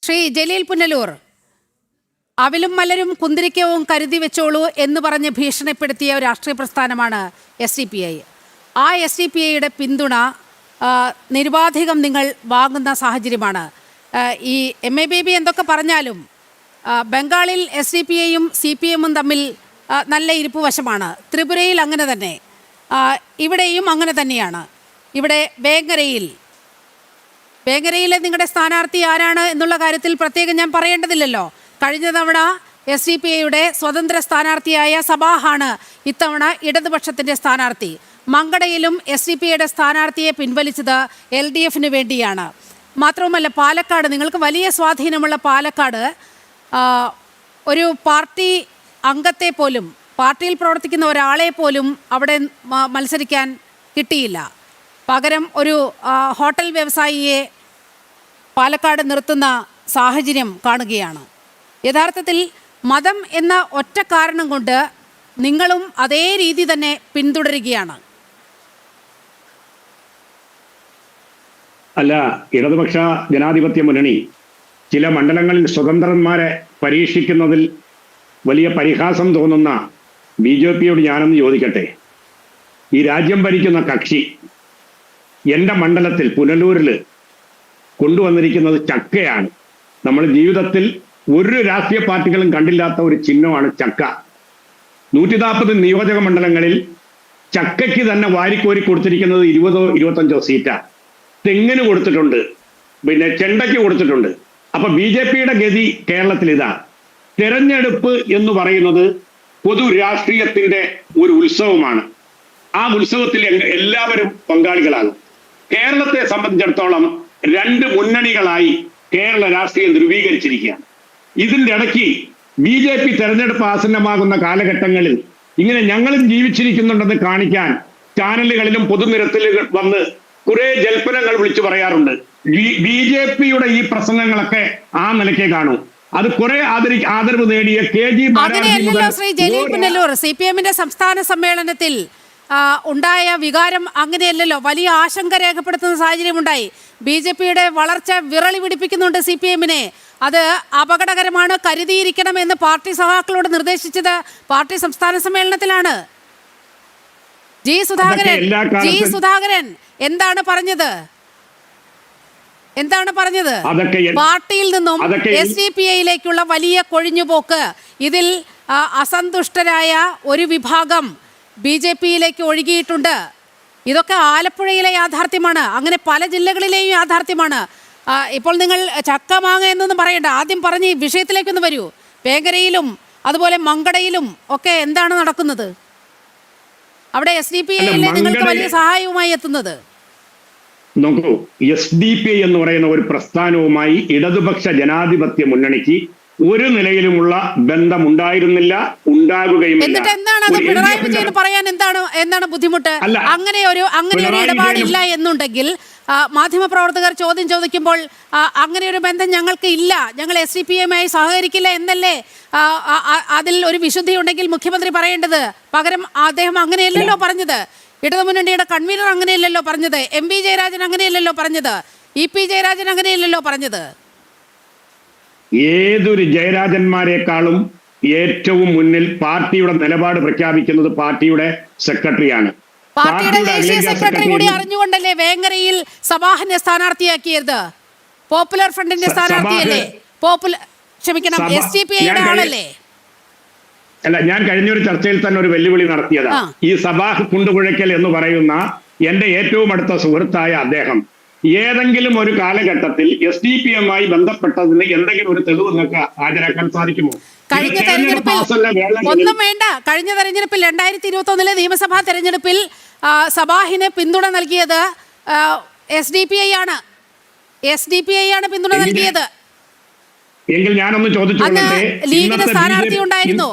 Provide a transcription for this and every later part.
ശ്രീ ജലീൽ പുനലൂർ, അവിലും മലരും കുന്തിരിക്കവും കരുതി വെച്ചോളൂ എന്ന് പറഞ്ഞ് ഭീഷണിപ്പെടുത്തിയ ഒരു രാഷ്ട്രീയ പ്രസ്ഥാനമാണ് SDPI. ആ SDPIയുടെ പിന്തുണ നിരുപാധികം നിങ്ങൾ വാങ്ങുന്ന സാഹചര്യമാണ്. ഈ MA ബേബി എന്തൊക്കെ പറഞ്ഞാലും ബംഗാളിൽ SDPIയും CPM-ഉം തമ്മിൽ നല്ല ഇരിപ്പ് വശമാണ്. ത്രിപുരയിൽ അങ്ങനെ തന്നെ, ഇവിടെയും അങ്ങനെ തന്നെയാണ്. ഇവിടെ വേങ്ങരയിലെ നിങ്ങളുടെ സ്ഥാനാർത്ഥി ആരാണ് എന്നുള്ള കാര്യത്തിൽ പ്രത്യേകം ഞാൻ പറയേണ്ടതില്ലല്ലോ. കഴിഞ്ഞ തവണ SDPIയുടെ സ്വതന്ത്ര സ്ഥാനാർത്ഥിയായ സബാഹാണ് ഇത്തവണ ഇടതുപക്ഷത്തിൻ്റെ സ്ഥാനാർത്ഥി. മങ്കടയിലും SDPIയുടെ സ്ഥാനാർത്ഥിയെ പിൻവലിച്ചത് LDF-ന് വേണ്ടിയാണ്. മാത്രവുമല്ല, പാലക്കാട്, നിങ്ങൾക്ക് വലിയ സ്വാധീനമുള്ള പാലക്കാട്, ഒരു പാർട്ടി അംഗത്തെ പോലും, പാർട്ടിയിൽ പ്രവർത്തിക്കുന്ന ഒരാളെ പോലും അവിടെ മത്സരിക്കാൻ കിട്ടിയില്ല. പകരം ഒരു ഹോട്ടൽ വ്യവസായിയെ പാലക്കാട് നിർത്തുന്ന സാഹചര്യം കാണുകയാണ്. യഥാർത്ഥത്തിൽ മതം എന്ന ഒറ്റ കാരണം കൊണ്ട് നിങ്ങളും അതേ രീതി തന്നെ പിന്തുടരുകയാണ്. അല്ല, ഇടതുപക്ഷ ജനാധിപത്യ മുന്നണി ചില മണ്ഡലങ്ങളിൽ സ്വതന്ത്രന്മാരെ പരീക്ഷിക്കുന്നതിൽ വലിയ പരിഹാസം തോന്നുന്ന BJPയോട് ഞാനൊന്ന് ചോദിക്കട്ടെ. ഈ രാജ്യം ഭരിക്കുന്ന കക്ഷി എൻ്റെ മണ്ഡലത്തിൽ പുനലൂരിൽ കൊണ്ടുവന്നിരിക്കുന്നത് ചക്കയാണ്. നമ്മൾ ജീവിതത്തിൽ ഒരു രാഷ്ട്രീയ പാർട്ടികളും കണ്ടില്ലാത്ത ഒരു ചിഹ്നമാണ് ചക്ക. 140 നിയോജക മണ്ഡലങ്ങളിൽ ചക്കയ്ക്ക് തന്നെ വാരിക്കോരി കൊടുത്തിരിക്കുന്നത് 20-25 സീറ്റാണ്. തെങ്ങിന് കൊടുത്തിട്ടുണ്ട്, പിന്നെ ചെണ്ടയ്ക്ക് കൊടുത്തിട്ടുണ്ട്. അപ്പൊ BJPയുടെ ഗതി കേരളത്തിൽ ഇതാ. തെരഞ്ഞെടുപ്പ് എന്ന് പറയുന്നത് പൊതു രാഷ്ട്രീയത്തിന്റെ ഒരു ഉത്സവമാണ്. ആ ഉത്സവത്തിൽ എല്ലാവരും പങ്കാളികളാകും. കേരളത്തെ സംബന്ധിച്ചിടത്തോളം 2 മുന്നണികളായി കേരള രാഷ്ട്രീയം ധ്രുവീകരിച്ചിരിക്കുകയാണ്. ഇതിന്റെ ഇടയ്ക്ക് BJP തെരഞ്ഞെടുപ്പ് ആസന്നമാകുന്ന കാലഘട്ടങ്ങളിൽ ഇങ്ങനെ ഞങ്ങളും ജീവിച്ചിരിക്കുന്നുണ്ടെന്ന് കാണിക്കാൻ ചാനലുകളിലും പൊതുനിരത്തിൽ വന്ന് കുറെ ജൽപ്പനങ്ങൾ വിളിച്ചു പറയാറുണ്ട്. BJPയുടെ ഈ പ്രസംഗങ്ങളൊക്കെ ആ നിലയ്ക്കേ കാണൂ. അത് കുറെ ആദരവ് നേടിയ KG ശ്രീ ജലീൽ പുനലൂർ, CPM-ന്റെ സംസ്ഥാന സമ്മേളനത്തിൽ ഉണ്ടായ വികാരം അങ്ങനെയല്ലല്ലോ. വലിയ ആശങ്ക രേഖപ്പെടുത്തുന്ന സാഹചര്യം ഉണ്ടായി. BJPയുടെ വളർച്ച വിറളി പിടിപ്പിക്കുന്നുണ്ട് CPM-നെ. അത് അപകടകരമാണ്, കരുതിയിരിക്കണം എന്ന് പാർട്ടി സഖാക്കളോട് നിർദ്ദേശിച്ചത് പാർട്ടി സംസ്ഥാന സമ്മേളനത്തിലാണ്. ജി സുധാകരൻ എന്താണ് പറഞ്ഞത്? പാർട്ടിയിൽ നിന്നും SDPIയിലേക്കുള്ള വലിയ കൊഴിഞ്ഞുപോക്ക്, ഇതിൽ അസന്തുഷ്ടരായ ഒരു വിഭാഗം BJPയിലേക്ക് ഒഴുകിയിട്ടുണ്ട്. ഇതൊക്കെ ആലപ്പുഴയിലെ യാഥാർത്ഥ്യമാണ്. അങ്ങനെ പല ജില്ലകളിലെയും യാഥാർത്ഥ്യമാണ്. ഇപ്പോൾ നിങ്ങൾ ചക്ക മാങ്ങ എന്നൊന്നും പറയണ്ട, ആദ്യം പറഞ്ഞ് ഈ വിഷയത്തിലേക്കൊന്ന് വരൂ. വേങ്ങരയിലും അതുപോലെ മങ്കടയിലും ഒക്കെ എന്താണ് നടക്കുന്നത്? അവിടെ SDPIയിലെ നിങ്ങൾക്ക് വലിയ സഹായവുമായി എത്തുന്നത്. നോക്കൂ, SDPI എന്ന് പറയുന്ന ഒരു പ്രസ്ഥാനവുമായി ഇടതുപക്ഷ ജനാധിപത്യ മുന്നണിക്ക് ഒരു നിലയിലുമുള്ള ബന്ധമുണ്ടായിരുന്നില്ല, ഉണ്ടാകുകയും. എന്നിട്ട് എന്താണ് അത് പിണറായി വിജയൻ പറയാൻ എന്താണ് ബുദ്ധിമുട്ട്? അങ്ങനെ ഒരു ഇടപാടില്ല എന്നുണ്ടെങ്കിൽ മാധ്യമപ്രവർത്തകർ ചോദ്യം ചോദിക്കുമ്പോൾ അങ്ങനെ ഒരു ബന്ധം ഞങ്ങൾക്ക് ഇല്ല, ഞങ്ങൾ SDPIയുമായി സഹകരിക്കില്ല എന്നല്ലേ അതിൽ ഒരു വിശുദ്ധി ഉണ്ടെങ്കിൽ മുഖ്യമന്ത്രി പറയേണ്ടത്? പകരം അദ്ദേഹം അങ്ങനെയല്ലല്ലോ പറഞ്ഞത്. ഇടതുമുന്നണിയുടെ കൺവീനർ അങ്ങനെയല്ലല്ലോ പറഞ്ഞത്. MP ജയരാജൻ അങ്ങനെയല്ലല്ലോ പറഞ്ഞത്. EP ജയരാജൻ അങ്ങനെയല്ലല്ലോ പറഞ്ഞത്. ഏതൊരു ജയരാജന്മാരെക്കാളും ഏറ്റവും മുന്നിൽ പാർട്ടിയുടെ നിലപാട് പ്രഖ്യാപിക്കുന്നത് പാർട്ടിയുടെ സെക്രട്ടറിയാണ്. പാർട്ടിയുടെ ദേശീയ സെക്രട്ടറി കൂടി അറിഞ്ഞുകൊണ്ടല്ലേ വേങ്ങരയിൽ സബാഹിനെ സ്ഥാനാർത്ഥിയാക്കിയത്? പോപ്പുലർ ഫ്രണ്ടിന്റെ സ്ഥാനാർത്ഥിയല്ലേ? SDPIയുടെ ആളല്ലേ? അല്ല, ഞാൻ കഴിഞ്ഞൊരു ചർച്ചയിൽ തന്നെ ഒരു വെല്ലുവിളി നടത്തിയതാ. ഈ സബാഹ് കുണ്ടുകുഴയ്ക്കൽ എന്ന് പറയുന്ന എന്റെ ഏറ്റവും അടുത്ത സുഹൃത്തായ അദ്ദേഹം ഏതെങ്കിലും ഒരു കാലഘട്ടത്തിൽ SDPIയുമായി ബന്ധപ്പെട്ടതിന് എന്തെങ്കിലും ഒരു തെളിവ് നിങ്ങൾക്ക് ഹാജരാക്കാൻ സാധിക്കുമോ? കഴിഞ്ഞ തെരഞ്ഞെടുപ്പിൽ ഒന്നും വേണ്ട. കഴിഞ്ഞ തെരഞ്ഞെടുപ്പിൽ 2021 നിയമസഭാ തെരഞ്ഞെടുപ്പിൽ സബാഹിന് പിന്തുണ നൽകിയത് SDPI ആണ്. പിന്തുണ നൽകിയത്. എങ്കിൽ ഞാനൊന്ന് ചോദിച്ചോട്ടെ, ലീഗിന് സ്ഥാനാർത്ഥി ഉണ്ടായിരുന്നു,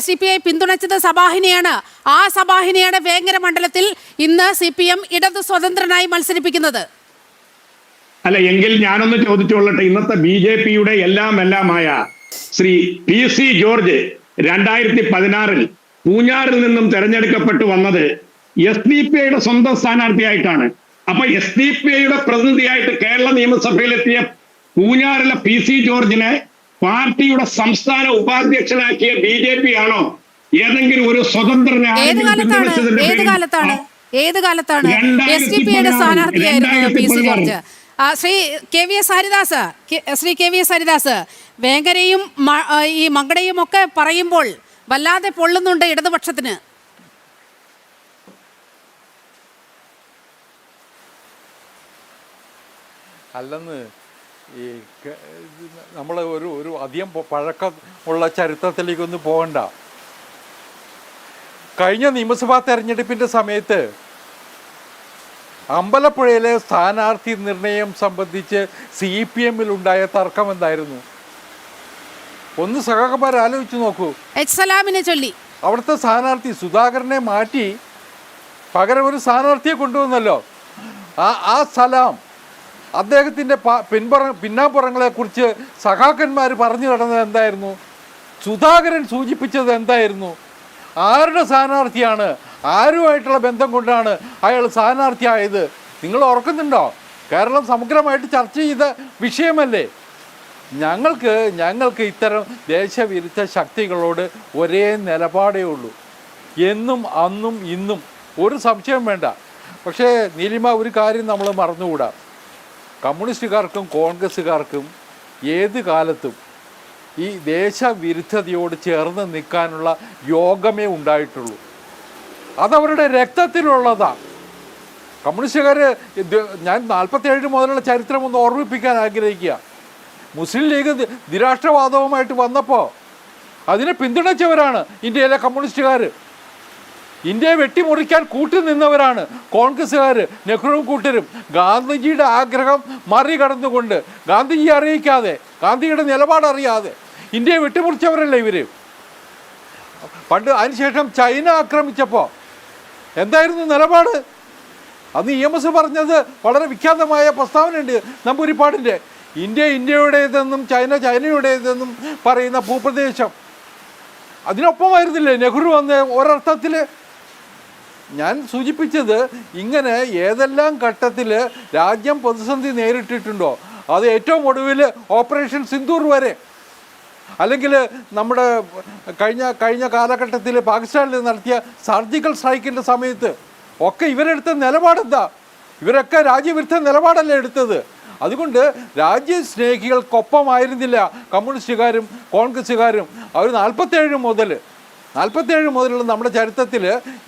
SDPI പിന്തുണച്ചത് സബാഹിനെയാണ്. ആ സബാഹിനെയാണ് വേങ്ങര മണ്ഡലത്തിൽ ഇന്ന് CPM ഇടതു സ്വതന്ത്രനായി മത്സരിപ്പിക്കുന്നത്. അല്ല, എങ്കിൽ ഞാനൊന്ന് ചോദിച്ചോളട്ടെ, ഇന്നത്തെ BJPയുടെ എല്ലാമായ ശ്രീ PC ജോർജ് 2016 പൂഞ്ഞാറിൽ നിന്നും തെരഞ്ഞെടുക്കപ്പെട്ടു വന്നത് SDPIയുടെ സ്വന്തം സ്ഥാനാർത്ഥിയായിട്ടാണ്. അപ്പൊ SDPIയുടെ പ്രതിനിധിയായിട്ട് കേരള നിയമസഭയിലെത്തിയ പൂഞ്ഞാറിലെ PC ജോർജിനെ പാർട്ടിയുടെ സംസ്ഥാന ഉപാധ്യക്ഷനാക്കിയ BJP ആണോ ഏതെങ്കിലും ഒരു സ്വതന്ത്രനെ ഏത് കാലത്താണ് SDPയുടെ സ്ഥാനാർത്ഥിയായിരുന്നു PC ജോർജ്? ശ്രീ KVS ഹരിദാസ്, വേങ്ങരയും ഈ മങ്കടയും ഒക്കെ പറയുമ്പോൾ വല്ലാതെ പൊള്ളുന്നുണ്ട് ഇടതുപക്ഷത്തിന്. അല്ലെന്ന് ഈ നമ്മൾ ഒരു അധികം പഴക്കമുള്ള ചരിത്രത്തിലേക്കൊന്നും പോകണ്ട. കഴിഞ്ഞ നിയമസഭാ തെരഞ്ഞെടുപ്പിൻ്റെ സമയത്ത് അമ്പലപ്പുഴയിലെ സ്ഥാനാർത്ഥി നിർണയം സംബന്ധിച്ച് CPM-ലുണ്ടായ തർക്കം എന്തായിരുന്നു? ഒന്ന് സഖാക്കന്മാർ ആലോചിച്ച് നോക്കൂ. സലാമിനെ ചൊല്ലി അവിടുത്തെ സ്ഥാനാർത്ഥി സുധാകരനെ മാറ്റി പകരം ഒരു സ്ഥാനാർത്ഥിയെ കൊണ്ടുവന്നല്ലോ. ആ സലാം അദ്ദേഹത്തിൻ്റെ പിന്നാമ്പുറങ്ങളെക്കുറിച്ച് സഖാക്കന്മാർ പറഞ്ഞു നടന്നത് എന്തായിരുന്നു? സുധാകരൻ സൂചിപ്പിച്ചത് എന്തായിരുന്നു? ആരുടെ സ്ഥാനാർത്ഥിയാണ്, ആരുമായിട്ടുള്ള ബന്ധം കൊണ്ടാണ് അയാൾ സ്ഥാനാർത്ഥിയായത്? നിങ്ങൾ ഓർക്കുന്നുണ്ടോ? കേരളം സമഗ്രമായിട്ട് ചർച്ച ചെയ്ത വിഷയമല്ലേ? ഞങ്ങൾക്ക് ഇത്തരം ദേശവിരുദ്ധ ശക്തികളോട് ഒരേ നിലപാടേ ഉള്ളൂ. എന്നും അന്നും ഇന്നും ഒരു സംശയം വേണ്ട. പക്ഷേ നീലിമ, ഒരു കാര്യം നമ്മൾ മറന്നുകൂടാ. കമ്മ്യൂണിസ്റ്റുകാർക്കും കോൺഗ്രസ്സുകാർക്കും ഏത് കാലത്തും ഈ ദേശവിരുദ്ധതയോട് ചേർന്ന് നിൽക്കാനുള്ള യോഗമേ ഉണ്ടായിട്ടുള്ളൂ. അതവരുടെ രക്തത്തിലുള്ളതാണ്. കമ്മ്യൂണിസ്റ്റുകാർ, ഞാൻ 47 മുതലുള്ള ചരിത്രം ഒന്ന് ഓർമ്മിപ്പിക്കാൻ ആഗ്രഹിക്കുക. മുസ്ലിം ലീഗ് നിരാഷ്ട്രവാദവുമായിട്ട് വന്നപ്പോൾ അതിനെ പിന്തുണച്ചവരാണ് ഇന്ത്യയിലെ കമ്മ്യൂണിസ്റ്റുകാർ. ഇന്ത്യയെ വെട്ടിമുറിക്കാൻ കൂട്ടുനിന്നവരാണ് കോൺഗ്രസ്സുകാർ, നെഹ്റുവും കൂട്ടരും. ഗാന്ധിജിയുടെ ആഗ്രഹം മറികടന്നുകൊണ്ട്, ഗാന്ധിജിയെ അറിയിക്കാതെ, ഗാന്ധിജിയുടെ നിലപാടറിയാതെ ഇന്ത്യയെ വെട്ടിമുറിച്ചവരല്ലേ ഇവർ. പണ്ട് അതിനുശേഷം ചൈന ആക്രമിച്ചപ്പോൾ എന്തായിരുന്നു നിലപാട്? അന്ന് EMS പറഞ്ഞത് വളരെ വിഖ്യാതമായ പ്രസ്താവനയുണ്ട് നമ്പൂരിപ്പാടിൻ്റെ. ഇന്ത്യയുടേതെന്നും ചൈനയുടേതെന്നും പറയുന്ന ഭൂപ്രദേശം. അതിനൊപ്പമായിരുന്നില്ലേ നെഹ്റു വന്ന് ഒരർത്ഥത്തിൽ? ഞാൻ സൂചിപ്പിച്ചത്, ഇങ്ങനെ ഏതെല്ലാം ഘട്ടത്തിൽ രാജ്യം പ്രതിസന്ധി നേരിട്ടിട്ടുണ്ടോ, അത് ഏറ്റവും ഒടുവിൽ ഓപ്പറേഷൻ സിന്ദൂർ വരെ, അല്ലെങ്കിൽ നമ്മുടെ കഴിഞ്ഞ കാലഘട്ടത്തിൽ പാകിസ്ഥാനിൽ നടത്തിയ സർജിക്കൽ സ്ട്രൈക്കിൻ്റെ സമയത്ത് ഒക്കെ ഇവരെടുത്ത നിലപാടെന്താ? ഇവരൊക്കെ രാജ്യവിരുദ്ധ നിലപാടല്ലേ എടുത്തത്. അതുകൊണ്ട് രാജ്യസ്നേഹികൾക്കൊപ്പമായിരുന്നില്ല കമ്മ്യൂണിസ്റ്റുകാരും കോൺഗ്രസ്സുകാരും. അവർ 47 മുതലുള്ള നമ്മുടെ ചരിത്രത്തിൽ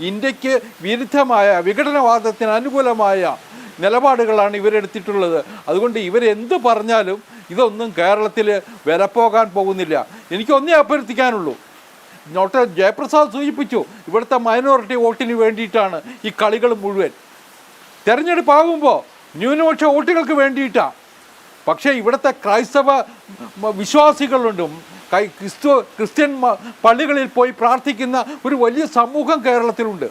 ഇന്ത്യക്ക് വിരുദ്ധമായ, വിഘടനവാദത്തിന് അനുകൂലമായ നിലപാടുകളാണ് ഇവരെടുത്തിട്ടുള്ളത്. അതുകൊണ്ട് ഇവരെന്ത് പറഞ്ഞാലും ഇതൊന്നും കേരളത്തിൽ വിലപ്പോകാൻ പോകുന്നില്ല. എനിക്കൊന്നേ അഭ്യർത്ഥിക്കാനുള്ളൂ. ഡോക്ടർ ജയപ്രസാദ് സൂചിപ്പിച്ചു, ഇവിടുത്തെ മൈനോറിറ്റി വോട്ടിന് വേണ്ടിയിട്ടാണ് ഈ കളികൾ മുഴുവൻ. തെരഞ്ഞെടുപ്പാകുമ്പോൾ ന്യൂനപക്ഷ വോട്ടുകൾക്ക് വേണ്ടിയിട്ടാണ്. പക്ഷേ ഇവിടുത്തെ ക്രൈസ്തവ വിശ്വാസികളുണ്ട്, ക്രിസ്ത്യൻ പള്ളികളിൽ പോയി പ്രാർത്ഥിക്കുന്ന ഒരു വലിയ സമൂഹം കേരളത്തിലുണ്ട്.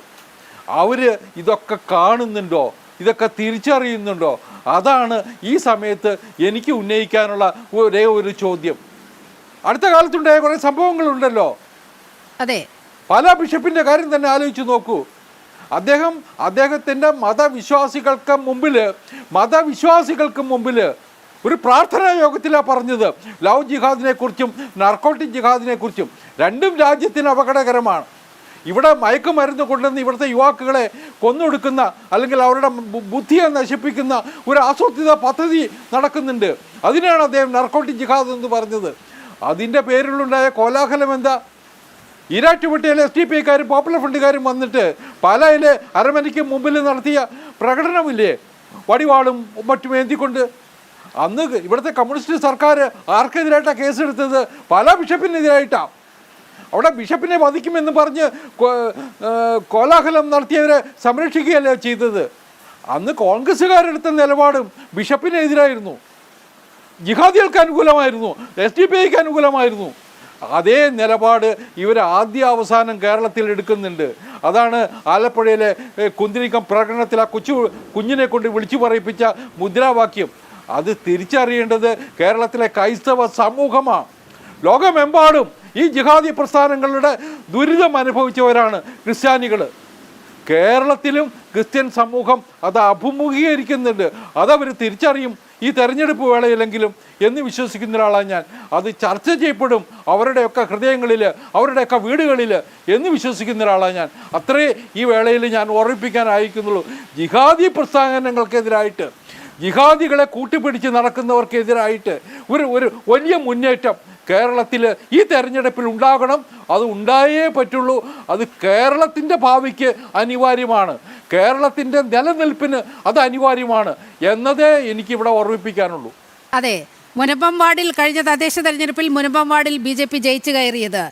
അവർ ഇതൊക്കെ കാണുന്നുണ്ടോ, ഇതൊക്കെ തിരിച്ചറിയുന്നുണ്ടോ? അതാണ് ഈ സമയത്ത് എനിക്ക് ഉന്നയിക്കാനുള്ള ഒരേ ഒരു ചോദ്യം. അടുത്ത കാലത്തുണ്ടായ കുറേ സംഭവങ്ങളുണ്ടല്ലോ. അതെ, പല ബിഷപ്പിൻ്റെ കാര്യം തന്നെ ആലോചിച്ച് നോക്കൂ. അദ്ദേഹത്തിൻ്റെ മതവിശ്വാസികൾക്ക് മുമ്പിൽ ഒരു പ്രാർത്ഥനാ യോഗത്തിലാണ് പറഞ്ഞത് ലവ് ജിഹാദിനെ കുറിച്ചും നർക്കോട്ടിക് ജിഹാദിനെ കുറിച്ചും. രണ്ടും രാജ്യത്തിന് അപകടകരമാണ്. ഇവിടെ മയക്കുമരുന്ന് കൊണ്ടുവന്ന് ഇവിടുത്തെ യുവാക്കളെ കൊന്നൊടുക്കുന്ന, അല്ലെങ്കിൽ അവരുടെ ബുദ്ധിയെ നശിപ്പിക്കുന്ന ഒരു ആസൂത്രിത പദ്ധതി നടക്കുന്നുണ്ട്. അതിനാണ് അദ്ദേഹം നർക്കോട്ടിക് ജിഹാദ് എന്ന് പറഞ്ഞത്. അതിൻ്റെ പേരിലുണ്ടായ കോലാഹലം എന്താ? ഈരാറ്റുപേട്ടയിലെ SDPക്കാരും പോപ്പുലർ ഫ്രണ്ടുകാരും വന്നിട്ട് പാലായിലെ അരമനയ്ക്ക് മുമ്പിൽ നടത്തിയ പ്രകടനമില്ലേ, വടിവാളും മറ്റും ഏന്തിക്കൊണ്ട്. അന്ന് ഇവിടുത്തെ കമ്മ്യൂണിസ്റ്റ് സർക്കാർ ആർക്കെതിരായിട്ടാണ് കേസെടുത്തത്? പല ബിഷപ്പിനെതിരായിട്ടാണ്. അവിടെ ബിഷപ്പിനെ വധിക്കുമെന്ന് പറഞ്ഞ് കോലാഹലം നടത്തിയവരെ സംരക്ഷിക്കുകയല്ലേ ചെയ്തത്. അന്ന് കോൺഗ്രസ്സുകാരെടുത്ത നിലപാടും ബിഷപ്പിനെതിരായിരുന്നു, ജിഹാദികൾക്ക് അനുകൂലമായിരുന്നു, SDPക്ക് അനുകൂലമായിരുന്നു. അതേ നിലപാട് ഇവർ ആദ്യാവസാനം കേരളത്തിൽ എടുക്കുന്നുണ്ട്. അതാണ് ആലപ്പുഴയിലെ കുന്തിരിക്കം പ്രകടനത്തിൽ ആ കുഞ്ഞിനെ കൊണ്ട് വിളിച്ചു പറയിപ്പിച്ച മുദ്രാവാക്യം. അത് തിരിച്ചറിയേണ്ടത് കേരളത്തിലെ ക്രൈസ്തവ സമൂഹമാണ്. ലോകമെമ്പാടും ഈ ജിഹാദി പ്രസ്ഥാനങ്ങളുടെ ദുരിതം അനുഭവിച്ചവരാണ് ക്രിസ്ത്യാനികൾ. കേരളത്തിലും ക്രിസ്ത്യൻ സമൂഹം അത് അഭിമുഖീകരിക്കുന്നുണ്ട്. അതവർ തിരിച്ചറിയും ഈ തെരഞ്ഞെടുപ്പ് വേളയിലെങ്കിലും എന്ന് വിശ്വസിക്കുന്ന ഒരാളാണ് ഞാൻ. അത് ചർച്ച ചെയ്യപ്പെടും അവരുടെയൊക്കെ ഹൃദയങ്ങളിൽ, അവരുടെയൊക്കെ വീടുകളിൽ എന്ന് വിശ്വസിക്കുന്ന ഒരാളാണ് ഞാൻ. അത്രേ ഈ വേളയിൽ ഞാൻ ഓർമ്മിപ്പിക്കാൻ അയക്കുന്നുള്ളൂ. ജിഹാദി പ്രസ്ഥാനങ്ങൾക്കെതിരായിട്ട്, ജിഹാദികളെ കൂട്ടിപ്പിടിച്ച് നടക്കുന്നവർക്കെതിരായിട്ട് ഒരു വലിയ മുന്നേറ്റം കേരളത്തിൽ ഈ തെരഞ്ഞെടുപ്പിൽ ഉണ്ടാകണം. അത് ഉണ്ടായേ പറ്റുള്ളൂ. അത് കേരളത്തിൻ്റെ ഭാവിക്ക് അനിവാര്യമാണ്, കേരളത്തിൻ്റെ നിലനിൽപ്പിന് അത് അനിവാര്യമാണ് എന്നതേ എനിക്കിവിടെ ഓർമ്മിപ്പിക്കാനുള്ളൂ. അതെ, മുനമ്പം വാർഡിൽ കഴിഞ്ഞ തദ്ദേശ തെരഞ്ഞെടുപ്പിൽ മുനമ്പം വാർഡിൽ BJP ജയിച്ചു കയറിയത്.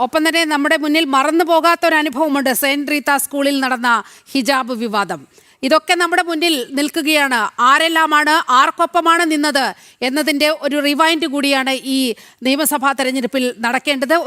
ഒപ്പം തന്നെ നമ്മുടെ മുന്നിൽ മറന്നു പോകാത്തൊരനുഭവമുണ്ട്, സെയിൻറ്റ് റീത്ത സ്കൂളിൽ നടന്ന ഹിജാബ് വിവാദം. ഇതൊക്കെ നമ്മുടെ മുന്നിൽ നിൽക്കുകയാണ്. ആരെല്ലാമാണ്, ആർക്കൊപ്പമാണ് നിന്നത് എന്നതിൻ്റെ ഒരു റിവൈൻഡ് കൂടിയാണ് ഈ നിയമസഭാ തെരഞ്ഞെടുപ്പിൽ നടക്കേണ്ടത്.